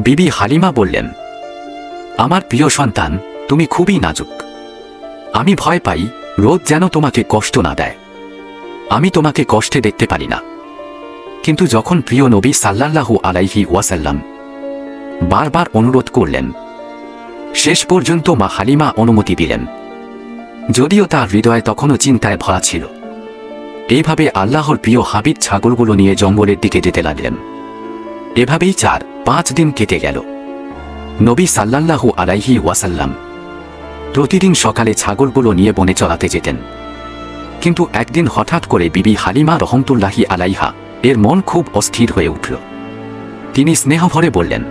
বিবি হালিমা বললেন, আমার প্রিয় সন্তান, তুমি খুবই নাজুক। আমি ভয় পাই রোদ যেন তোমাকে কষ্ট না দেয়। আমি তোমাকে কষ্টে দেখতে পারি না। কিন্তু যখন প্রিয় নবী সাল্লাল্লাহু আলাইহি ওয়াসাল্লাম বারবার অনুরোধ করলেন, শেষ পর্যন্ত মা হালিমা অনুমতি দিলেন, যদিও তার হৃদয় তখনও চিন্তায় ভরা ছিল। এইভাবে আল্লাহর প্রিয় হাবিব ছাগলগুলো নিয়ে জঙ্গলের দিকে যেতে লাগলেন। এভাবেই 4-5 দিন কেটে গেল। নবী সাল্লাল্লাহু আলাইহি ওয়াসাল্লাম প্রতিদিন সকালে ছাগলগুলো নিয়ে বনে চড়াতে যেতেন। কিন্তু একদিন হঠাৎ করে বিবি হালিমা রহমতুল্লাহি আলাইহা এর মন খুব অস্থির হয়ে উঠল। তিনি স্নেহভরে বললেন,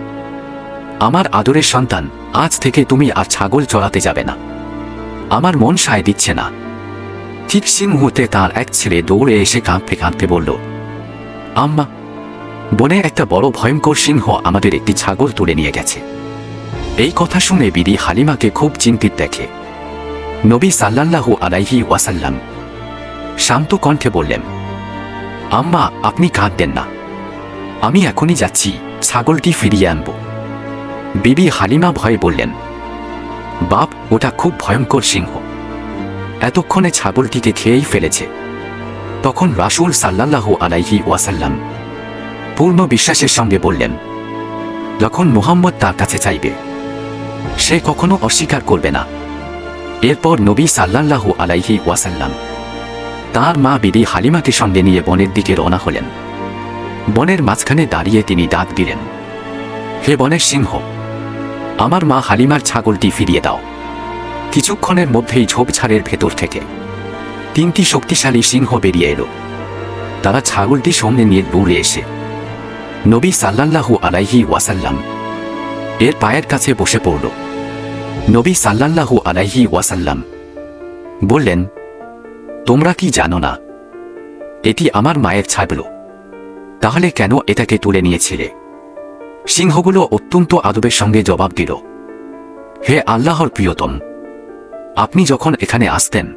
আমার আদরের সন্তান, আজ থেকে তুমি আর ছাগল চড়াতে যাবে না। আমার মন সায় দিচ্ছে না। ঠিক সেই মুহূর্তে তাঁর এক ছেলে দৌড়ে এসে কাঁদতে কাঁদতে বলল, আম্মা, বনে একটা বড় ভয়ঙ্কর সিংহ আমাদের একটি ছাগল তুলে নিয়ে গেছে। এই কথা শুনে বিবি হালিমাকে খুব চিন্তিত দেখে নবী সাল্লাল্লাহু আলাইহি ওয়াসাল্লাম শান্ত কণ্ঠে বললেন, আম্মা, আপনি কাঁদবেন না। আমি এখনই যাচ্ছি ছাগলটি ফিরিয়ে আনব। বিবি হালিমা ভয়ে বললেন, বাপ, ওটা খুব ভয়ঙ্কর সিংহ। এতক্ষণে ছাগলটিকে খেয়েই ফেলেছে। তখন রাসূল সাল্লাল্লাহু আলাইহি ওয়াসাল্লাম পূর্ণ বিশ্বাসের সঙ্গে বললেন, যখন মুহাম্মদ তার কাছে চাইবে সে কখনো অস্বীকার করবে না। এরপর নবী সাল্লাল্লাহু আলাইহি ওয়াসাল্লাম তাঁর মা বিবি হালিমাকে সঙ্গে নিয়ে বনের দিকে রওনা হলেন। বনের মাঝখানে দাঁড়িয়ে তিনি ডাক দিলেন, হে বনের সিংহ, আমার মা হালিমার ছাগলটি ফিরিয়ে দাও। কিছুক্ষণের মধ্যেই ঝোপঝাড়ের ভেতর থেকে 3টি শক্তিশালী সিংহ বেরিয়ে এলো। তারা ছাগলটি সঙ্গে নিয়ে দৌড়ে এসে নবী সাল্লাল্লাহু আলাইহি ওয়াসাল্লাম এর পায়ের কাছে বসে পড়ল। নবী সাল্লাল্লাহু আলাইহি ওয়াসাল্লাম বললেন, তোমরা কি জানো না এটি আমার মায়ের ছাগল? তাহলে কেন এটাকে তুলে নিয়েছিলে? সিংহগুলো অত্যন্ত আদবের সঙ্গে জবাব দিল, হে আল্লাহর প্রিয়তম, আপনি যখন এখানে আসতেন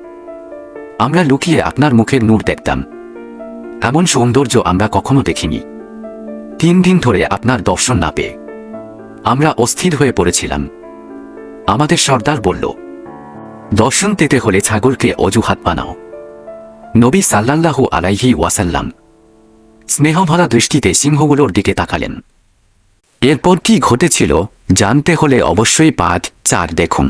আমরা লুকিয়ে আপনার মুখের নূর দেখতাম। এমন সৌন্দর্য আমরা কখনো দেখিনি। 3 দিন ধরে আপনার দর্শন না পেয়ে আমরা অস্থির হয়ে পড়েছিলাম। আমাদের সর্দার বলল, দর্শন পেতে হলে ছাগলকে অজুহাত বানাও। নবী সাল্লাল্লাহু আলাইহি ওয়াসাল্লাম স্নেহভরা দৃষ্টিতে সিংহগুলোর দিকে তাকালেন। এরপর কি ঘটেছিল জানতে হলে অবশ্যই পাঠ 4 দেখুন।